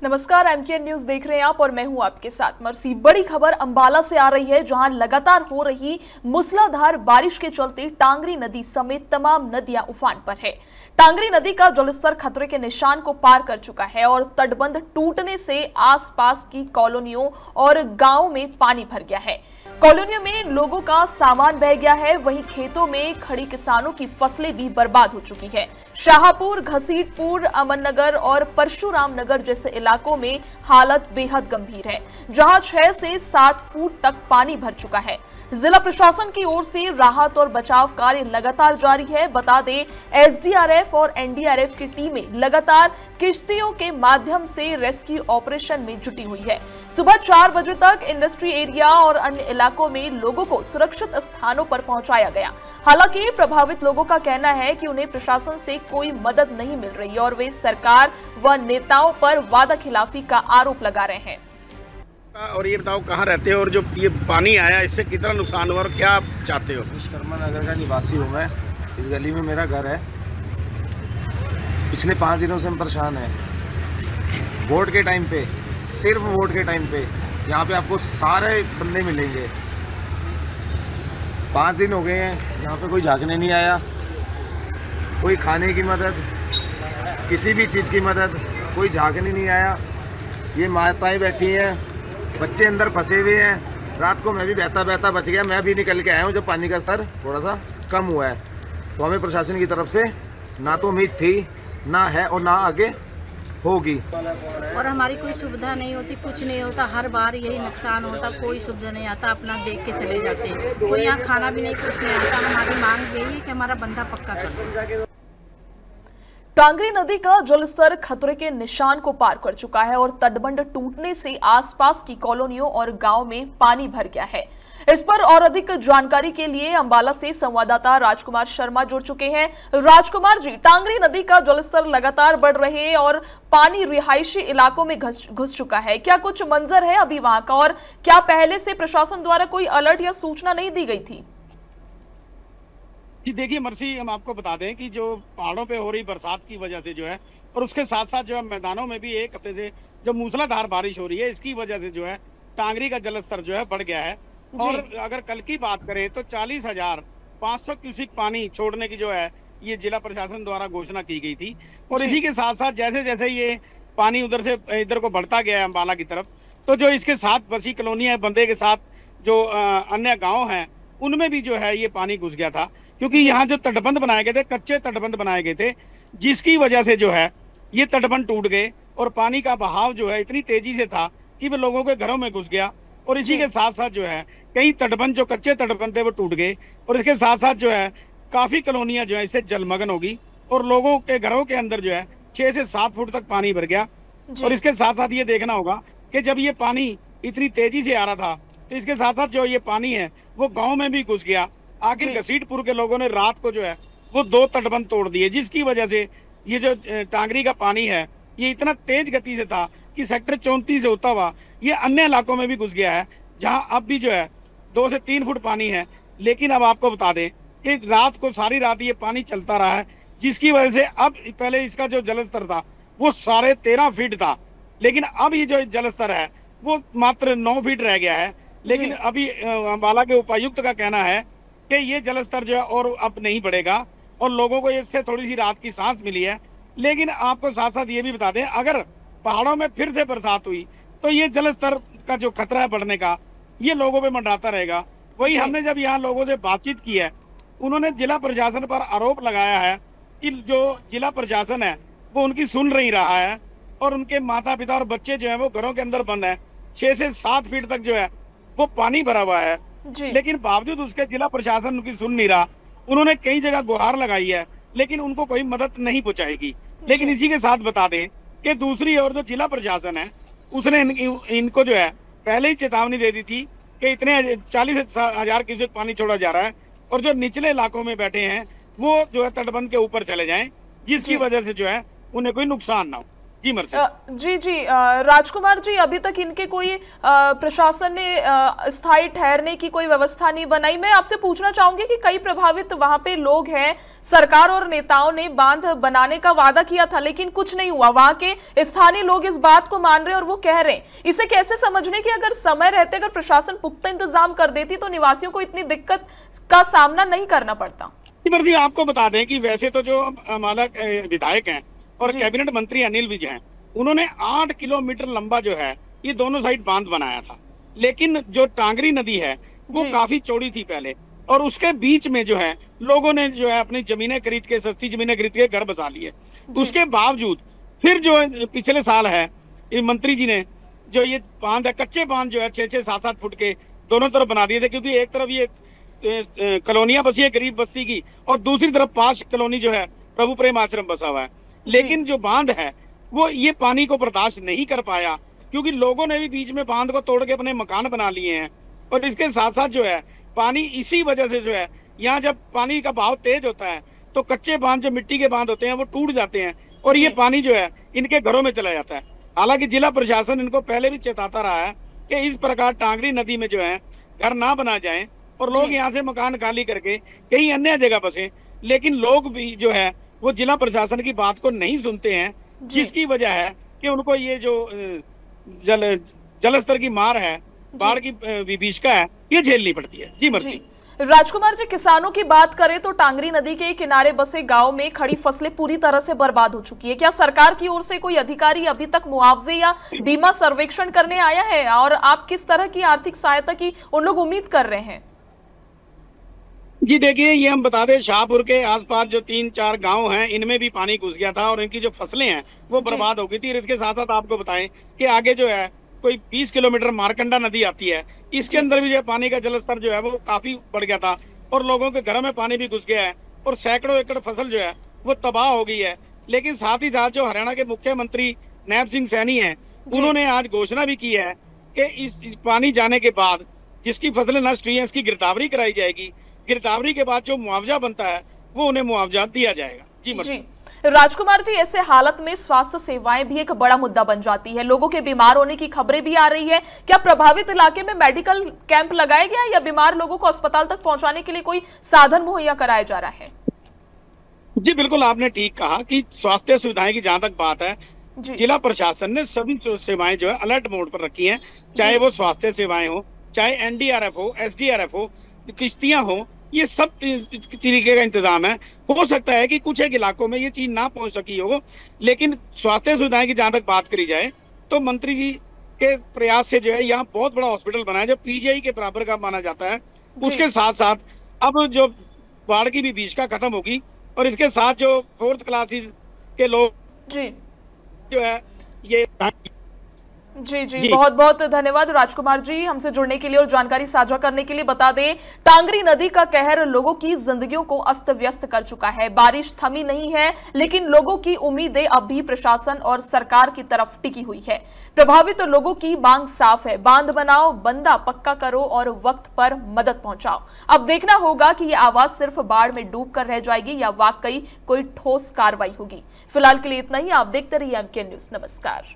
नमस्कार, MKN news देख रहे हैं आप और मैं हूं आपके साथ मरसी। बड़ी खबर अंबाला से आ रही है, जहां लगातार हो रही मूसलाधार बारिश के चलते टांगरी नदी समेत तमाम नदियां उफान पर है। टांगरी नदी का जलस्तर खतरे के निशान को पार कर चुका है और तटबंध टूटने से आसपास की कॉलोनियों और गांवों में पानी भर गया है। कॉलोनियों में लोगों का सामान बह गया है, वहीं खेतों में खड़ी किसानों की फसलें भी बर्बाद हो चुकी है। शाहपुर, घसीटपुर, अमन नगर और परशुराम नगर जैसे इलाकों में हालत बेहद गंभीर है, जहां 6 से 7 फुट तक पानी भर चुका है। जिला प्रशासन की ओर से राहत और बचाव कार्य लगातार जारी है। बता दें, एसडीआरएफ और एनडीआरएफ की टीमें लगातार किश्तियों के माध्यम से रेस्क्यू ऑपरेशन में जुटी हुई है। सुबह 4 बजे तक इंडस्ट्री एरिया और अन्य इलाकों में लोगों को सुरक्षित स्थानों पर पहुंचाया गया। हालांकि प्रभावित लोगों का कहना है कि उन्हें प्रशासन से कोई मदद नहीं मिल रही और वे सरकार व नेताओं पर वादा खिलाफी का आरोप लगा रहे हैं। और ये बताओ, कहाँ रहते हो और जो ये पानी आया इससे कितना नुकसान हुआ और क्या आप चाहते हो? विश्वकर्मा नगर का निवासी हूँ मैं। इस गली में मेरा घर है। पिछले 5 दिनों से हम परेशान हैं। वोट के टाइम पे, सिर्फ वोट के टाइम पे यहाँ पे आपको सारे बंदे मिलेंगे। 5 दिन हो गए हैं, यहाँ पे कोई झांकने नहीं आया, कोई खाने की मदद, किसी भी चीज़ की मदद, कोई झांकने नहीं आया। ये माताएं बैठी हैं, बच्चे अंदर फंसे हुए हैं। रात को मैं भी बहता बहता बच गया। मैं भी निकल के आया हूँ जब पानी का स्तर थोड़ा सा कम हुआ है। तो हमें प्रशासन की तरफ से ना तो उम्मीद थी, ना है और ना आगे होगी। और हमारी कोई सुविधा नहीं होती, कुछ नहीं होता। हर बार यही नुकसान होता, कोई सुविधा नहीं आता, अपना देख के चले जाते हैं। कोई यहाँ खाना भी नहीं, कुछ नहीं आता। हमारी मांग यही है कि हमारा बंदा पक्का कर। टांगरी नदी का जलस्तर खतरे के निशान को पार कर चुका है और तटबंध टूटने से आसपास की कॉलोनियों और गांव में पानी भर गया है। इस पर और अधिक जानकारी के लिए अंबाला से संवाददाता राजकुमार शर्मा जुड़ चुके हैं। राजकुमार जी, टांगरी नदी का जलस्तर लगातार बढ़ रहे और पानी रिहायशी इलाकों में घुस चुका है। क्या कुछ मंजर है अभी वहां का और क्या पहले से प्रशासन द्वारा कोई अलर्ट या सूचना नहीं दी गई थी? जी देखिए मरसी, हम आपको बता दें कि जो पहाड़ों पे हो रही बरसात की वजह से जो है और उसके साथ साथ जो है मैदानों में भी एक हफ्ते से जो मूसलाधार बारिश हो रही है, इसकी वजह से जो है टांगरी का जलस्तर जो है बढ़ गया है। और अगर कल की बात करें तो 40,500 क्यूसिक पानी छोड़ने की जो है ये जिला प्रशासन द्वारा घोषणा की गई थी। और इसी के साथ साथ जैसे जैसे ये पानी उधर से इधर को बढ़ता गया है अम्बाला की तरफ, तो जो इसके साथ बसी कॉलोनी है, बंदे के साथ जो अन्य गाँव हैं, उनमें भी जो है ये पानी घुस गया था। क्योंकि यहाँ जो तटबंध बनाए गए थे, कच्चे तटबंध बनाए गए थे, जिसकी वजह से जो है ये तटबंध टूट गए और पानी का बहाव जो है इतनी तेजी से था कि वो लोगों के घरों में घुस गया। और इसी के साथ साथ जो है कई तटबंध, जो कच्चे तटबंध थे, वो टूट गए और इसके साथ साथ जो है काफी कॉलोनियां जो है इससे जलमग्न होगी और लोगों के घरों के अंदर जो है 6 से 7 फुट तक पानी भर गया। और इसके साथ साथ ये देखना होगा कि जब ये पानी इतनी तेजी से आ रहा था तो इसके साथ साथ जो ये पानी है वो गाँव में भी घुस गया। आखिर घसीटपुर के लोगों ने रात को जो है वो 2 तटबंध तोड़ दिए, जिसकी वजह से ये जो टांगरी का पानी है ये इतना तेज गति से था कि सेक्टर 34 से होता हुआ ये अन्य इलाकों में भी घुस गया है, जहां अब भी जो है 2 से 3 फुट पानी है। लेकिन अब आपको बता दें कि रात को सारी रात ये पानी चलता रहा है, जिसकी वजह से अब पहले इसका जो जलस्तर था वो 13.5 फीट था, लेकिन अब ये जो जलस्तर है वो मात्र 9 फीट रह गया है। लेकिन अभी अम्बाला के उपायुक्त का कहना है कि ये जलस्तर जो है और अब नहीं बढ़ेगा और लोगों को इससे थोड़ी सी रात की सांस मिली है। लेकिन आपको साथ साथ ये भी बता दें, अगर पहाड़ों में फिर से बरसात हुई तो ये जलस्तर का जो खतरा है बढ़ने का, ये लोगों पे मंडराता रहेगा। वही हमने जब यहाँ लोगों से बातचीत की है, उन्होंने जिला प्रशासन पर आरोप लगाया है कि जो जिला प्रशासन है वो उनकी सुन नहीं रहा है और उनके माता पिता और बच्चे जो है वो घरों के अंदर बंद है। 6 से 7 फीट तक जो है वो पानी भरा हुआ है, लेकिन बावजूद उसके जिला प्रशासन उनकी सुन नहीं रहा। उन्होंने कई जगह गुहार लगाई है, लेकिन उनको कोई मदद नहीं पहुंचाएगी। लेकिन इसी के साथ बता दें कि दूसरी ओर जो जिला प्रशासन है उसने इनको जो है पहले ही चेतावनी दे दी थी कि इतने 40,000 क्यूसेक पानी छोड़ा जा रहा है और जो निचले इलाकों में बैठे हैं वो जो है तटबंध के ऊपर चले जाएं, जिसकी वजह से जो है उन्हें कोई नुकसान ना हो। जी मर्सी। जी राजकुमार जी, अभी तक इनके कोई प्रशासन ने स्थायी ठहरने की कोई व्यवस्था नहीं बनाई। मैं आपसे पूछना चाहूंगी कि कई प्रभावित वहां पे लोग हैं, सरकार और नेताओं ने बांध बनाने का वादा किया था लेकिन कुछ नहीं हुआ। वहां के स्थानीय लोग इस बात को मान रहे हैं और वो कह रहे हैं, इसे कैसे समझने कि अगर समय रहते अगर प्रशासन पुख्ता इंतजाम कर देती तो निवासियों को इतनी दिक्कत का सामना नहीं करना पड़ता। जी आपको बता दें कि वैसे तो जो हमारा विधायक हैं और कैबिनेट मंत्री अनिल विज हैं, उन्होंने 8 किलोमीटर लंबा जो है ये दोनों साइड बांध बनाया था, लेकिन जो टांगरी नदी है वो काफी चौड़ी थी पहले, और उसके बीच में जो है लोगों ने जो है अपनी जमीनें खरीद के, सस्ती जमीनें खरीद के घर बसा लिए। उसके बावजूद फिर जो पिछले साल है ये मंत्री जी ने जो ये बांध है, कच्चे बांध जो है 6-6, 7-7 फुट के दोनों तरफ बना दिए थे, क्योंकि एक तरफ ये कॉलोनियां बसी है गरीब बस्ती की और दूसरी तरफ 5 कॉलोनी जो है प्रभु प्रेम आश्रम बसा हुआ है। लेकिन जो बांध है वो ये पानी को बर्दाश्त नहीं कर पाया, क्योंकि लोगों ने भी बीच में बांध को तोड़ के अपने मकान बना लिए हैं। और इसके साथ साथ जो है पानी इसी वजह से जो है यहाँ जब पानी का बहाव तेज होता है तो कच्चे बांध जो मिट्टी के बांध होते हैं वो टूट जाते हैं और ये पानी जो है इनके घरों में चला जाता है। हालांकि जिला प्रशासन इनको पहले भी चेताता रहा है कि इस प्रकार टांगरी नदी में जो है घर ना बना जाए और लोग यहाँ से मकान खाली करके कहीं अन्य जगह बसे, लेकिन लोग भी जो है वो जिला प्रशासन की बात को नहीं सुनते हैं, जिसकी वजह है कि उनको ये जो जल स्तर की मार है, बाढ़ की विभीषिका है, ये झेलनी पड़ती है। जी मर्सी। राजकुमार जी, किसानों की बात करें तो टांगरी नदी के किनारे बसे गांव में खड़ी फसलें पूरी तरह से बर्बाद हो चुकी है। क्या सरकार की ओर से कोई अधिकारी अभी तक मुआवजे या बीमा सर्वेक्षण करने आया है, और आप किस तरह की आर्थिक सहायता की उन लोग उम्मीद कर रहे हैं? जी देखिए, ये हम बता दें शाहपुर के आसपास जो 3-4 गांव हैं इनमें भी पानी घुस गया था और इनकी जो फसलें हैं वो बर्बाद हो गई थी। इसके साथ साथ आपको बताएं कि आगे जो है कोई 20 किलोमीटर मारकंडा नदी आती है, इसके अंदर भी जो है पानी का जलस्तर जो है वो काफी बढ़ गया था और लोगों के घरों में पानी भी घुस गया है और सैकड़ों एकड़ फसल जो है वो तबाह हो गई है। लेकिन साथ ही साथ जो हरियाणा के मुख्यमंत्री नैब सिंह सैनी है, उन्होंने आज घोषणा भी की है कि इस पानी जाने के बाद जिसकी फसलें नष्ट हुई है इसकी गिरदावरी कराई जाएगी। गिरदावरी के बाद जो मुआवजा बनता है वो उन्हें मुआवजा दिया जाएगा। जी राजकुमार जी, ऐसे हालत में स्वास्थ्य सेवाएं भी एक बड़ा मुद्दा बन जाती है। लोगों के बीमार होने की खबरें भी आ रही है। क्या प्रभावित इलाके में मेडिकल कैंप लगाया गया या बीमार लोगों को अस्पताल तक पहुंचाने के लिए कोई साधन मुहैया कराया जा रहा है? जी बिल्कुल, आपने ठीक कहा कि स्वास्थ्य सुविधाएं की जहां तक बात है, जिला प्रशासन ने सभी सेवाएं जो है अलर्ट मोड पर रखी है, चाहे वो स्वास्थ्य सेवाएं हो, चाहे NDRF हो, SDRF हो, किश्तियां हो, ये सब तरीके का इंतजाम है। हो सकता है कि कुछ एक इलाकों में ये चीज ना पहुंच सकी हो, लेकिन स्वास्थ्य सुविधाएं की जहां तक बात करी जाए तो मंत्री जी के प्रयास से जो है यहाँ बहुत बड़ा हॉस्पिटल बना है जो PGI के बराबर का माना जाता है। उसके साथ साथ अब जो बाढ़ की भी विभीषिका खत्म होगी और इसके साथ जो 4th क्लासेस के लोग जो है ये जी बहुत बहुत धन्यवाद राजकुमार जी, हमसे जुड़ने के लिए और जानकारी साझा करने के लिए। बता दें, टांगरी नदी का कहर लोगों की जिंदगियों को अस्त व्यस्त कर चुका है। बारिश थमी नहीं है, लेकिन लोगों की उम्मीदें अब भी प्रशासन और सरकार की तरफ टिकी हुई है। प्रभावित लोगों की मांग साफ है, बांध बनाओ, बंदा पक्का करो और वक्त पर मदद पहुंचाओ। अब देखना होगा कि ये आवाज सिर्फ बाढ़ में डूब कर रह जाएगी या वाकई कोई ठोस कार्रवाई होगी। फिलहाल के लिए इतना ही। आप देखते रहिए MK न्यूज। नमस्कार।